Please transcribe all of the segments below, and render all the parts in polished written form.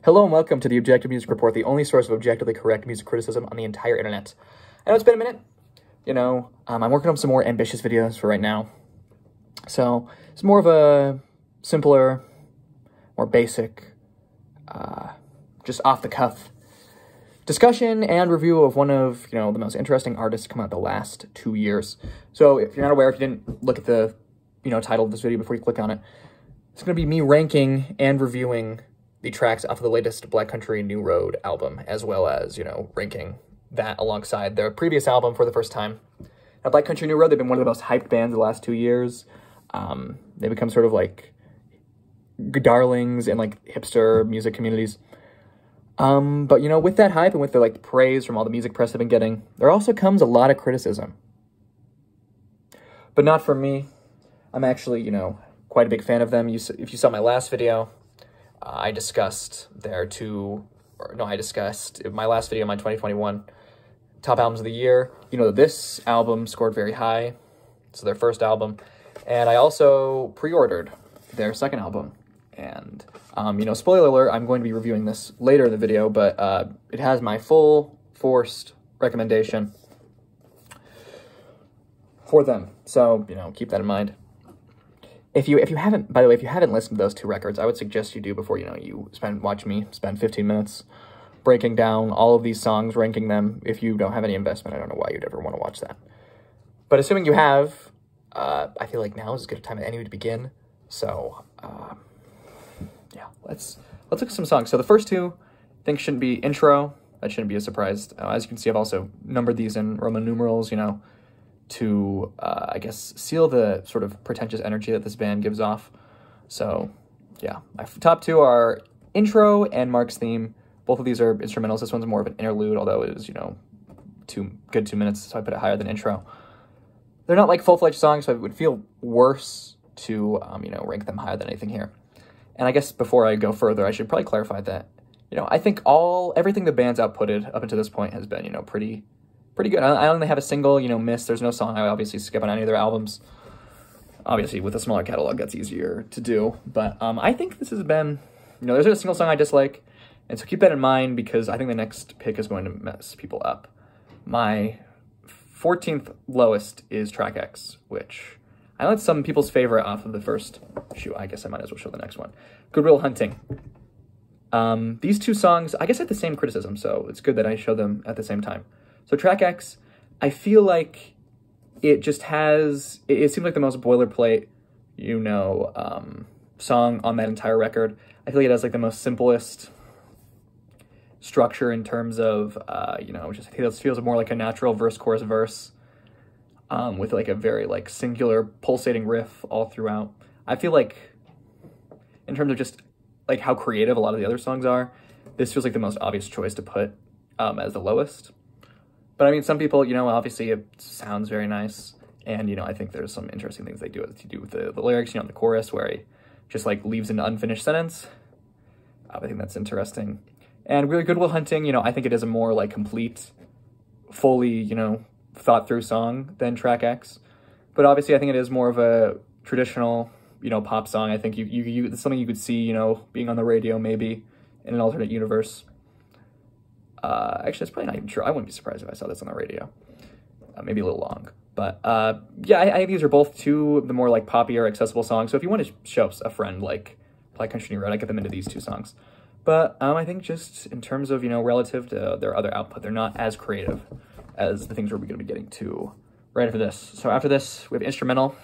Hello and welcome to the Objective Music Report, the only source of objectively correct music criticism on the entire internet. I know it's been a minute, I'm working on some more ambitious videos for right now. So it's more of a simpler, more basic, just off-the-cuff discussion and review of one of, the most interesting artists to come out the last 2 years. So if you're not aware, if you didn't look at the, title of this video before you click on it, it's going to be me ranking and reviewing the tracks off of the latest Black Country New Road album, as well as, ranking that alongside their previous album for the first time. Now, Black Country New Road, they've been one of the most hyped bands the last 2 years. They become sort of like darlings in like hipster music communities. But, with that hype and with the praise from all the music press they've been getting, there also comes a lot of criticism. But not from me. I'm actually, quite a big fan of them. If you saw my last video, I discussed my last video, my 2021 top albums of the year. This album scored very high. It's their first album. And I also pre-ordered their second album. And, spoiler alert, I'm going to be reviewing this later in the video, but it has my full forced recommendation for them. So, keep that in mind. If you haven't, by the way, if you haven't listened to those two records, I would suggest you do before, you watch me spend 15 minutes breaking down all of these songs, ranking them. If you don't have any investment, I don't know why you'd ever want to watch that. But assuming you have, I feel like now is as good a time as any to begin. So, yeah, let's look at some songs. So the first two, I think, shouldn't be intro. That shouldn't be a surprise. As you can see, I've also numbered these in Roman numerals, to, I guess, seal the sort of pretentious energy that this band gives off. So, yeah. My top two are intro and Mark's theme. Both of these are instrumentals. This one's more of an interlude, although it is, good 2 minutes, so I put it higher than intro. They're not like full-fledged songs, so it would feel worse to, rank them higher than anything here. And I guess before I go further, I should probably clarify that, I think everything the band's outputted up until this point has been, pretty good. I only have a single, miss. There's no song I obviously skip on any of their albums. Obviously, with a smaller catalog, that's easier to do. But I think this has been, there's a single song I dislike. And so keep that in mind, because I think the next pick is going to mess people up. My 14th lowest is track X, which I know it's some people's favorite off of the first shoot. I guess I might as well show the next one. Good Will Hunting. These two songs, I guess, had the same criticism, so it's good that I show them at the same time. So track X, I feel like it just has, it seems like the most boilerplate, song on that entire record. I feel like it has the most simplest structure in terms of, I think it feels more like a natural verse, chorus, verse, with a very singular pulsating riff all throughout. I feel like in terms of just how creative a lot of the other songs are, this feels like the most obvious choice to put as the lowest. But I mean, some people, obviously it sounds very nice. And, I think there's some interesting things they do with the lyrics, the chorus where he just leaves an unfinished sentence. I think that's interesting. And really, Good Will Hunting, I think it is a more complete, fully, thought through song than track X. But obviously I think it is more of a traditional, pop song. I think it's something you could see, being on the radio maybe in an alternate universe. Actually, that's probably not even true. I wouldn't be surprised if I saw this on the radio. Maybe a little long. But, yeah, I think these are both two of the more, poppier, accessible songs. So if you want to show a friend, Black Country New Road, I get them into these two songs. But, I think just in terms of, relative to their other output, they're not as creative as the things we're going to be getting to right after this. So after this, we have Instrumental,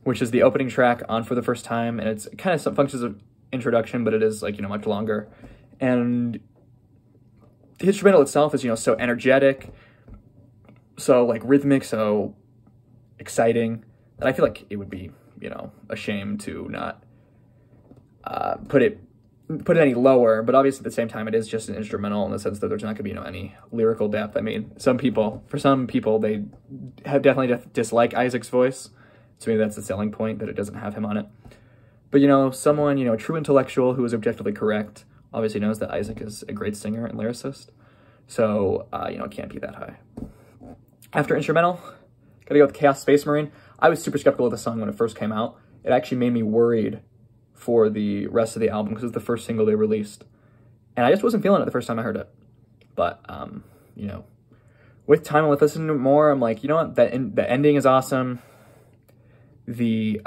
which is the opening track on For the First Time. And it's kind of some functions of introduction, but it is, much longer. And the instrumental itself is, so energetic, so, rhythmic, so exciting, that I feel like it would be, a shame to not put it any lower. But obviously, at the same time, it is just an instrumental in the sense that there's not going to be, any lyrical depth. I mean, for some people, they have definitely dislike Isaac's voice, so maybe that's the selling point, that it doesn't have him on it. But, someone, a true intellectual who is objectively correct obviously knows that Isaac is a great singer and lyricist. So, it can't be that high. After Instrumental, gotta go with Chaos Space Marine. I was super skeptical of the song when it first came out. It actually made me worried for the rest of the album because it was the first single they released. And I just wasn't feeling it the first time I heard it. But, you know, with time and with listening to it more, I'm like, you know what, the ending is awesome. The,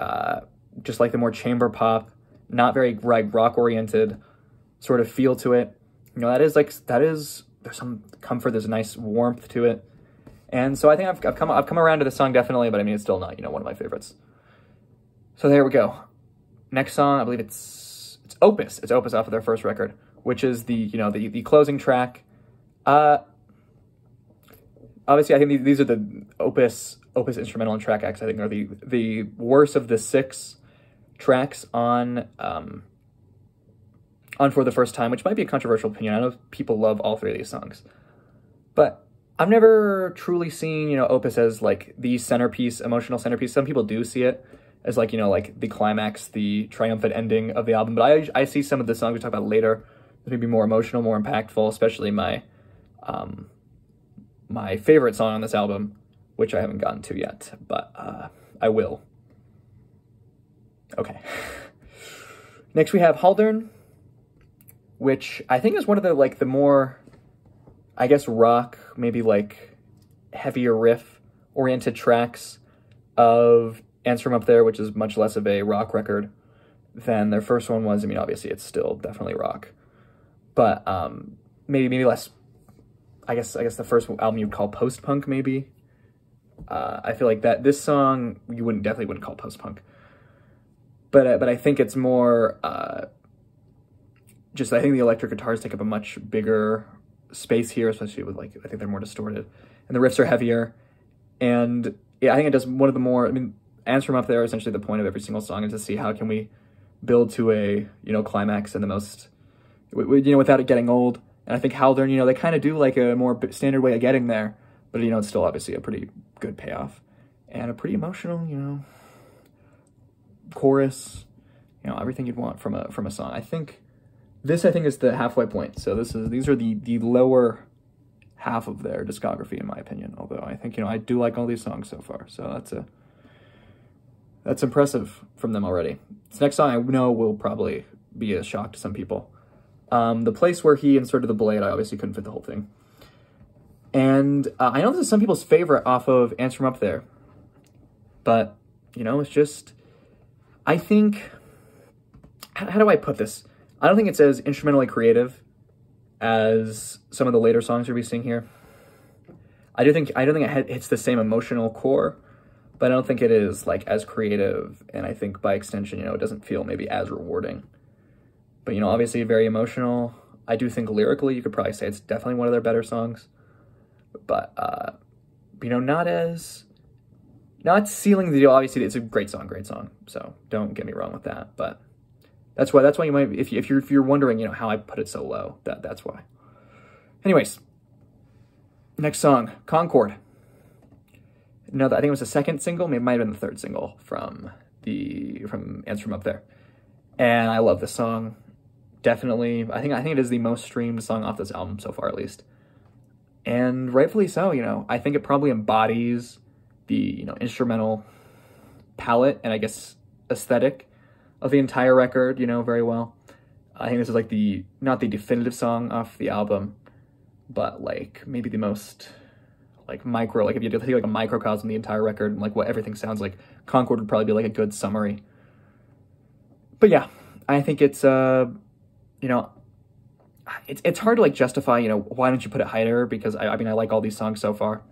just like the more chamber pop, not very rock-oriented sort of feel to it. You know, there's some comfort, there's a nice warmth to it. And so I think I've come around to the song definitely, but I mean, it's still not, you know, one of my favorites. So there we go. Next song, I believe it's Opus. It's Opus off of their first record, which is the, you know, the closing track. Obviously, I think these are the Opus instrumental and track acts, I think, are the worst of the 6 tracks on For the First Time, which might be a controversial opinion. I know people love all 3 of these songs. But I've never truly seen, you know, Opus as, like, the centerpiece, emotional centerpiece. Some people do see it as, like, you know, like, the climax, the triumphant ending of the album. But I see some of the songs we talk about later as maybe more emotional, more impactful, especially my my favorite song on this album, which I haven't gotten to yet, but I will. Okay. Next we have Haldern, which I think is one of the, like, the more, I guess, rock, maybe, like, heavier riff-oriented tracks of Answer From Up There, which is much less of a rock record than their first one was. I mean, obviously, it's still definitely rock. But maybe less, I guess the first album you'd call post-punk, maybe. I feel like this song, you definitely wouldn't call post-punk. But I think it's more, just, I think the electric guitars take up a much bigger space here, especially with, like, I think they're more distorted. And the riffs are heavier. And, yeah, I think it does one of the more, I mean, Answer From Up There, essentially the point of every single song is to see how can we build to a, you know, climax in the most, you know, without it getting old. And I think Haldern, you know, they kind of do, like, a more standard way of getting there. But, you know, it's still obviously a pretty good payoff. And a pretty emotional, you know, chorus, you know, everything you'd want from a song. I think this is the halfway point. So these are the lower half of their discography, in my opinion. Although I think, you know, I do like all these songs so far. So that's impressive from them already. This next song I know will probably be a shock to some people. The place where he inserted the blade, I obviously couldn't fit the whole thing. And I know this is some people's favorite off of Answer From Up There. But, you know, it's just, I think, how do I put this? I don't think it's as instrumentally creative as some of the later songs we'll be seeing here. I don't think it hits the same emotional core, but I don't think it is, like, as creative, and I think by extension, you know, it doesn't feel maybe as rewarding. But, you know, obviously very emotional. I do think lyrically you could probably say it's definitely one of their better songs. But, you know, not sealing the deal. Obviously, it's a great song. So don't get me wrong with that. But that's why you might, if you're wondering, you know, how I put it so low, that's why. Anyways, next song, Concord. No, I think it was the second single. Maybe it might have been the third single from Answer From Up There. And I love this song. Definitely, I think it is the most streamed song off this album so far, at least. And rightfully so, you know. I think it probably embodies the, you know, instrumental palette and I guess aesthetic of the entire record, you know, very well. I think this is like not the definitive song off the album, but like maybe the most like micro, like if you had to think like a microcosm of the entire record and like what everything sounds like, Concord would probably be like a good summary. But yeah, I think it's, you know, it's hard to like justify, you know, why don't you put it higher? Because I mean, I like all these songs so far.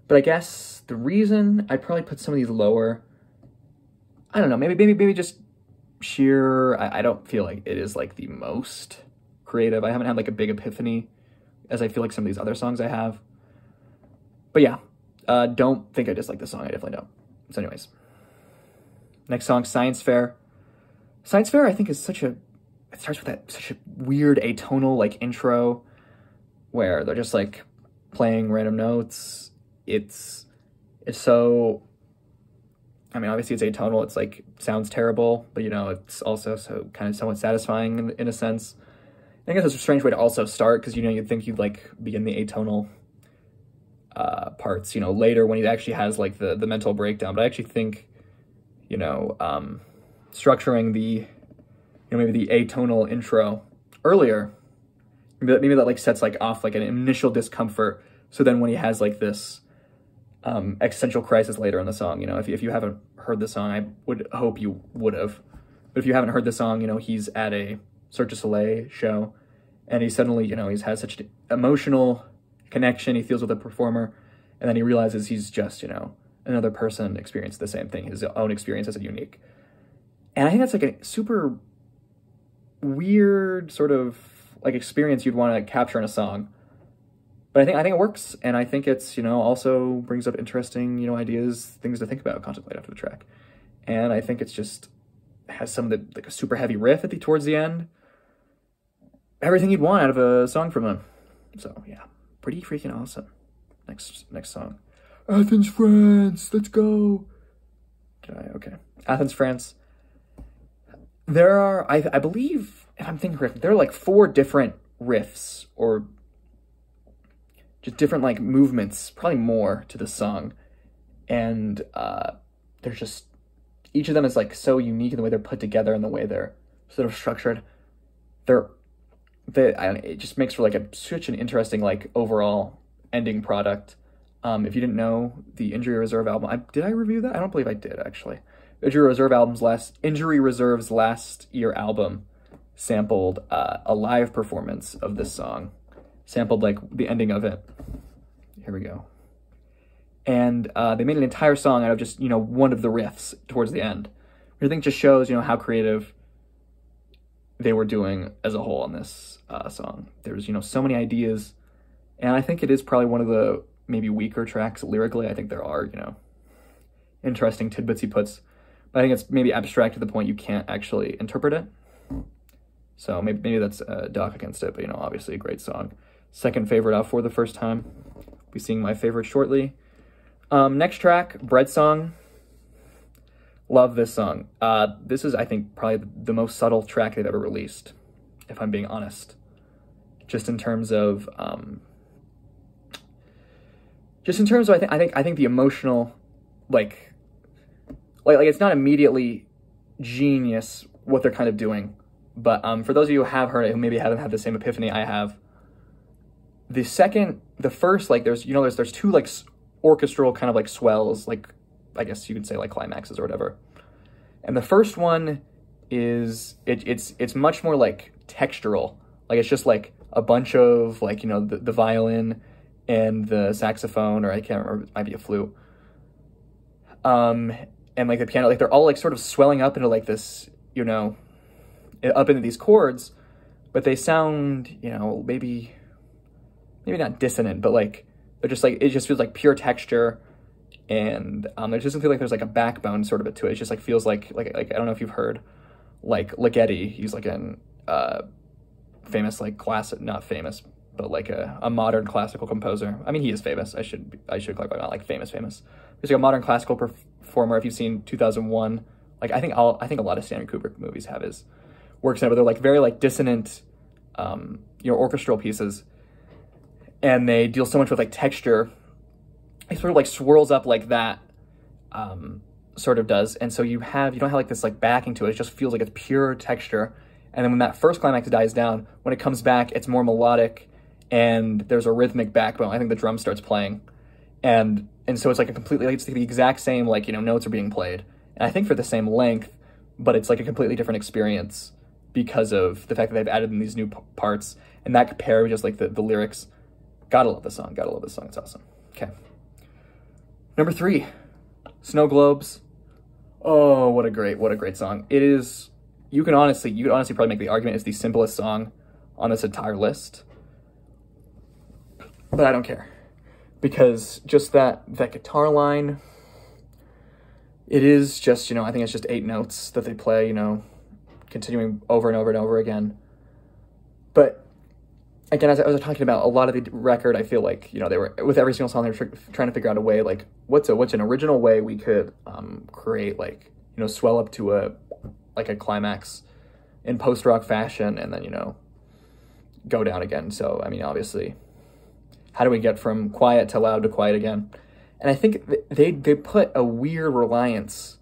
But I guess the reason I'd probably put some of these lower, I don't know, maybe just sheer, I don't feel like it is like the most creative. I haven't had like a big epiphany as I feel like some of these other songs I have. But yeah, don't think I dislike this song. I definitely don't. So anyways, next song, Science Fair. Science Fair, I think, is it starts with such a weird atonal like intro where they're just like playing random notes. It's so, I mean, obviously it's atonal. It's like, sounds terrible, but you know, it's also so kind of somewhat satisfying in a sense. I guess it's a strange way to also start because, you know, you'd think you'd like begin the atonal parts, you know, later when he actually has like the mental breakdown. But I actually think, you know, structuring the, maybe the atonal intro earlier, maybe that like sets like off like an initial discomfort. So then when he has like this existential crisis later in the song, if you haven't heard the song, I would hope you would have. But if you haven't heard the song, he's at a Cirque du Soleil show, and he suddenly, he's had such an emotional connection. He feels with the performer, and then he realizes he's just, another person experienced the same thing. His own experience isn't unique. And I think that's like a super weird sort of like experience you'd want to capture in a song. But I think it works, and I think it's, also brings up interesting, ideas, things to think about, contemplate after the track. And I think it's just has some of the, like a super heavy riff towards the end. Everything you'd want out of a song from him. So yeah, pretty freaking awesome. Next song. Athens, France, let's go. Okay. Athens, France. There are, I believe, if I'm thinking correctly, there are like 4 different riffs, or just different like movements, probably more, to the song. And there's just, each of them is like so unique in the way they're put together and the way they're sort of structured. It just makes for like such an interesting like overall ending product. If you didn't know, the Injury Reserve album, did I review that? I don't believe I did, actually. Injury Reserve's last year album sampled a live performance of this song, sampled like the ending of it. Here we go. And they made an entire song out of just, one of the riffs towards the end. Which I think just shows, how creative they were doing as a whole on this song. There's, so many ideas. And I think it is probably one of the maybe weaker tracks lyrically. I think there are, interesting tidbits he puts. But I think it's maybe abstract to the point you can't actually interpret it. So maybe that's a dock against it. But, obviously a great song. Second favorite out for the first time. Be seeing my favorite shortly. Next track, Bread Song. Love this song. This is, I think, probably the most subtle track they've ever released, if I'm being honest. Just in terms of, I think the emotional, like it's not immediately genius what they're kind of doing, but for those of you who have heard it, who maybe haven't had the same epiphany I have, the first, like there's 2 like orchestral kind of like swells, like I guess you could say like climaxes or whatever. And the first one is it's much more like textural. Like it's just like a bunch of like, the violin and the saxophone, or I can't remember, it might be a flute. And like the piano, like they're all like sort of swelling up into like this, up into these chords, but they sound, maybe not dissonant, but like they're just like, it just feels like pure texture. And it doesn't feel like there's like a backbone sort of to it. It just like feels like I don't know if you've heard like Ligeti. He's like an famous like not famous, but like a modern classical composer. I mean, he is famous. I should clarify, not like famous. He's like a modern classical performer. If you've seen 2001, like I think a lot of Stanley Kubrick movies have his works in it, but they're like very like dissonant, orchestral pieces, and they deal so much with like texture. It sort of like swirls up like that, sort of does. And so you don't have like this like backing to it. It just feels like it's pure texture. And then when that first climax dies down, when it comes back, it's more melodic and there's a rhythmic backbone. I think the drum starts playing. And so it's like it's the exact same, like, notes are being played. And I think for the same length, but it's like a completely different experience because of the fact that they've added in these new parts. And that paired with just like the lyrics. Gotta love this song. It's awesome. Okay. Number 3, Snow Globes. Oh, what a great song. It is, you could honestly probably make the argument it's the simplest song on this entire list. But I don't care. Because just that guitar line, it is just, I think it's just 8 notes that they play, continuing over and over and over again. But again, as I was talking about, a lot of the record, I feel like, they were, with every single song, they were trying to figure out a way, like, what's an original way we could create, like, swell up to a climax in post-rock fashion and then, go down again. So, I mean, obviously, how do we get from quiet to loud to quiet again? And I think they put a weird reliance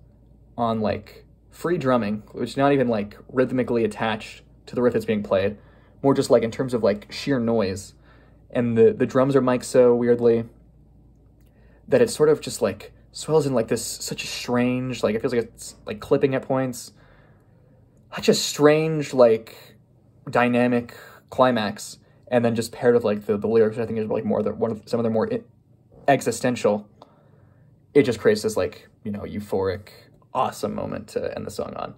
on, like, free drumming, which is not even like rhythmically attached to the riff that's being played, more just like in terms of like sheer noise. And the drums are mic'd so weirdly that it sort of just like swells in like this, such a strange, like it feels like it's like clipping at points. Such a strange, like dynamic climax. And then just paired with like the lyrics, which I think is like more some of the more existential. It just creates this like, you know, euphoric, awesome moment to end the song on.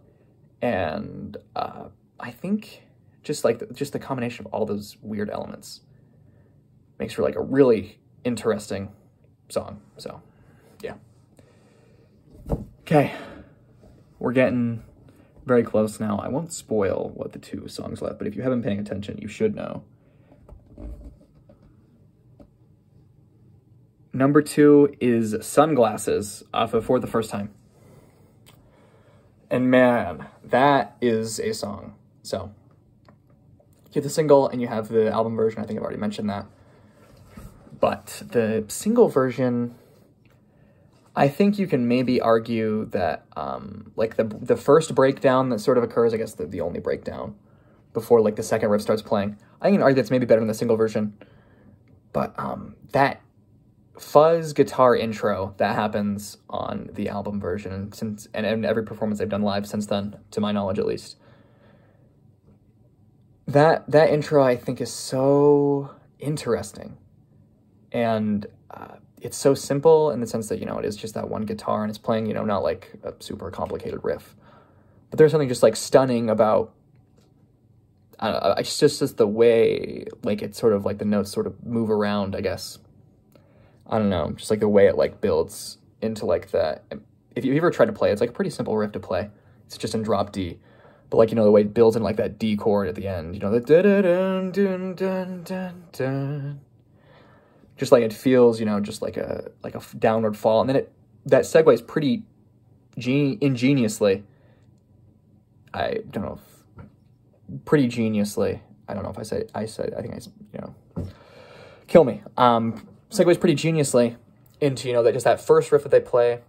And I think just the combination of all those weird elements makes for like a really interesting song. So yeah. Okay, we're getting very close now. I won't spoil what the 2 songs left, but if you haven't been paying attention, you should know. Number 2 is Sunglasses off of For the First Time. And man, that is a song. So you have the single and you have the album version. I think I've already mentioned that. But the single version, I think you can maybe argue that like the first breakdown that sort of occurs, I guess the only breakdown before like the second riff starts playing, I can argue that's maybe better than the single version. But that fuzz guitar intro that happens on the album version, and every performance they've done live since then, to my knowledge at least, that intro I think is so interesting. And it's so simple in the sense that, you know, it is just that one guitar and it's playing, you know, not like a super complicated riff. But there's something just like stunning about, I don't know, it's just the way, like, it's sort of like the notes sort of move around, I guess. I don't know, just like the way it like builds into like that. If you ever try to play it, it's like a pretty simple riff to play. It's just in drop D. But like, you know, the way it builds in like that D chord at the end, you know, the dun dun dun dun dun. Just like it feels, you know, just like a downward fall. And then that segues pretty ingeniously. I don't know. Pretty geniusly. I don't know if I think I, you know, kill me. Segues pretty geniusly into, you know, that just that first riff that they play,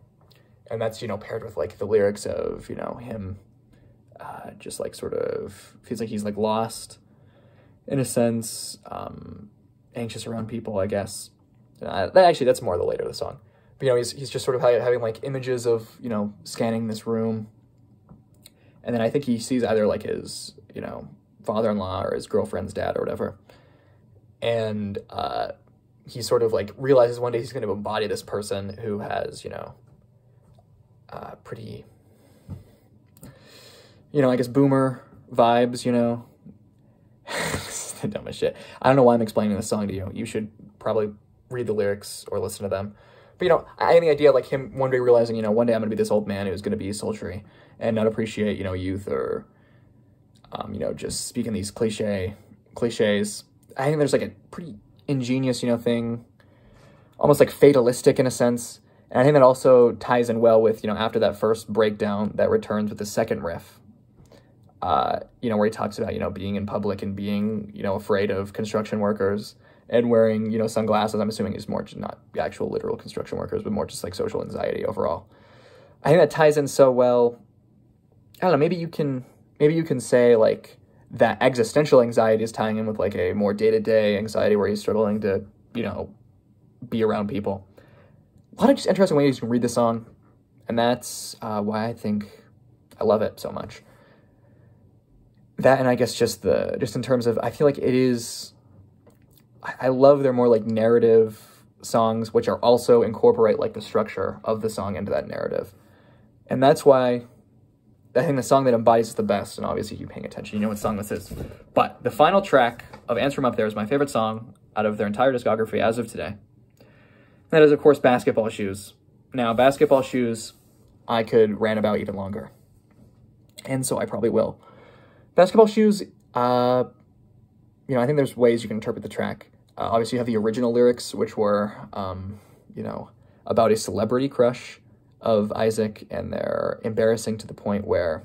and that's, you know, paired with like the lyrics of, you know, him just like sort of feels like he's like lost in a sense, anxious around people, I guess. That's more the later of the song. But, you know, he's just sort of having like images of, you know, scanning this room, and then I think he sees either like his, you know, father-in-law or his girlfriend's dad or whatever, and he sort of like realizes one day he's going to embody this person who has, you know, pretty, you know, I guess boomer vibes, you know. This is the dumbest shit. I don't know why I'm explaining this song to you. You should probably read the lyrics or listen to them. But, you know, I have the idea like him one day realizing, you know, one day I'm going to be this old man who's going to be sultry and not appreciate, you know, youth or, you know, just speaking these cliches. I think there's like a pretty ingenious, you know, thing, almost like fatalistic in a sense. And I think that also ties in well with, you know, after that first breakdown that returns with the second riff, you know, where he talks about, you know, being in public and being, you know, afraid of construction workers and wearing, you know, sunglasses. I'm assuming he's more just not actual literal construction workers, but more just like social anxiety overall. I think that ties in so well. I don't know, maybe you can say like that existential anxiety is tying in with like a more day-to-day anxiety where he's struggling to, you know, be around people. A lot of just interesting ways you can read the song, and that's why I think I love it so much. That, and I guess just in terms of, I feel like it is, I love their more like narrative songs, which are also incorporate like the structure of the song into that narrative. And that's why I think the song that embodies it the best, and obviously you paying attention, you know what song this is. But the final track of Answer 'Em Up There is my favorite song out of their entire discography as of today. That is, of course, Basketball Shoes. Now, Basketball Shoes, I could rant about even longer. And so I probably will. Basketball Shoes, you know, I think there's ways you can interpret the track. Obviously, you have the original lyrics, which were, you know, about a celebrity crush of Isaac, and they're embarrassing to the point where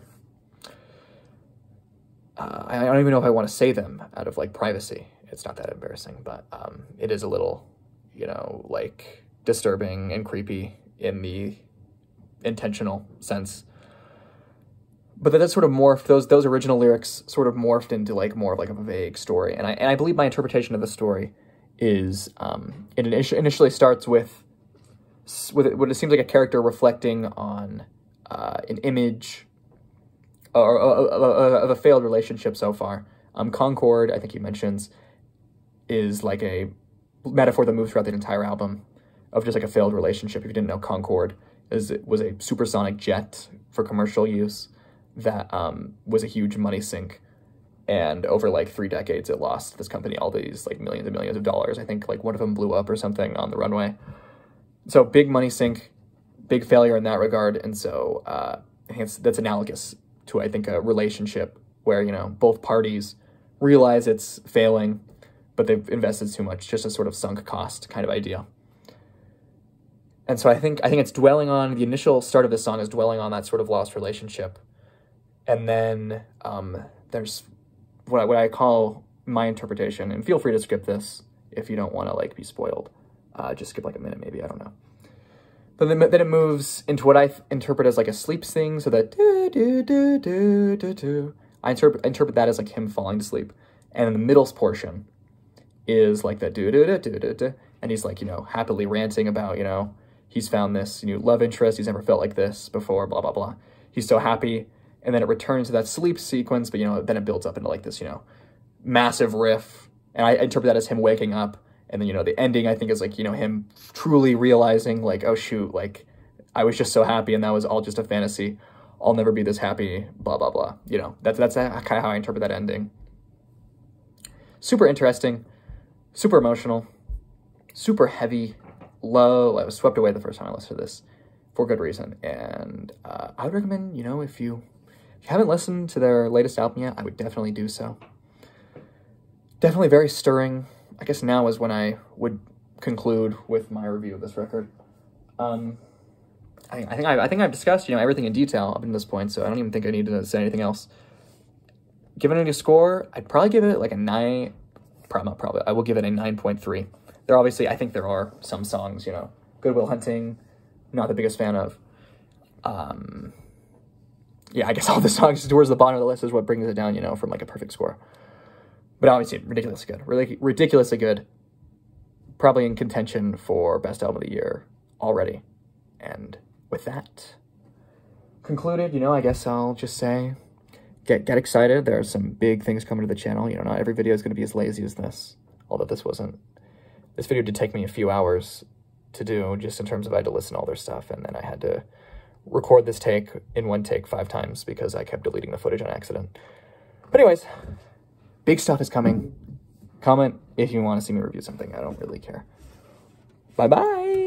I don't even know if I want to say them out of, like, privacy. It's not that embarrassing, but it is a little, you know, like, disturbing and creepy in the intentional sense. but that sort of morphed, those original lyrics sort of morphed into like more of like a vague story. And I believe my interpretation of the story is, it initially starts with what it seems like a character reflecting on an image of a failed relationship so far. Concord, I think he mentions, is like a metaphor that moves throughout the entire album of just like a failed relationship. If you didn't know, Concord was a supersonic jet for commercial use that was a huge money sink, and over like 3 decades it lost this company all these like millions and millions of dollars. I think like one of them blew up or something on the runway. So big money sink, big failure in that regard. And so that's analogous to, I think, a relationship where, you know, both parties realize it's failing, but they've invested too much, just a sort of sunk cost kind of idea. And so I think it's dwelling on, the initial start of this song is dwelling on that sort of lost relationship. And then there's what I call my interpretation, and feel free to skip this if you don't want to like be spoiled. Just skip like a minute maybe, I don't know. But then it moves into what I interpret as like a sleep thing, so that I interpret that as like him falling to sleep. And in the middle portion is like that and he's like, you know, happily ranting about, you know, he's found this new love interest, he's never felt like this before, blah, blah, blah. He's so happy. And then it returns to that sleep sequence, but, you know, then it builds up into like this, you know, massive riff. And I interpret that as him waking up. And then, you know, the ending, I think, is like, you know, him truly realizing like, oh shoot, like I was just so happy and that was all just a fantasy. I'll never be this happy, blah, blah, blah. You know, that's kind of how I interpret that ending. Super interesting, super emotional, super heavy, low. I was swept away the first time I listened to this for good reason. And I would recommend, you know, if you haven't listened to their latest album yet, I would definitely do so. Definitely very stirring. I guess now is when I would conclude with my review of this record. I think I've discussed, you know, everything in detail up to this point, so I don't even think I need to say anything else. Giving it a score, I'd probably give it like a 9. I will give it a 9.3. There obviously, I think there are some songs, you know, Good Will Hunting, not the biggest fan of. Yeah, I guess all the songs towards the bottom of the list is what brings it down, you know, from like a perfect score. But obviously, ridiculously good. Ridiculously good. Probably in contention for Best Album of the Year already. And with that concluded, you know, I guess I'll just say, get excited. There are some big things coming to the channel. You know, not every video is going to be as lazy as this. Although this wasn't. This video did take me a few hours to do, just in terms of I had to listen to all their stuff. And then I had to record this take in one take 5 times because I kept deleting the footage on accident. But anyways, big stuff is coming. Comment if you want to see me review something. I don't really care. Bye-bye.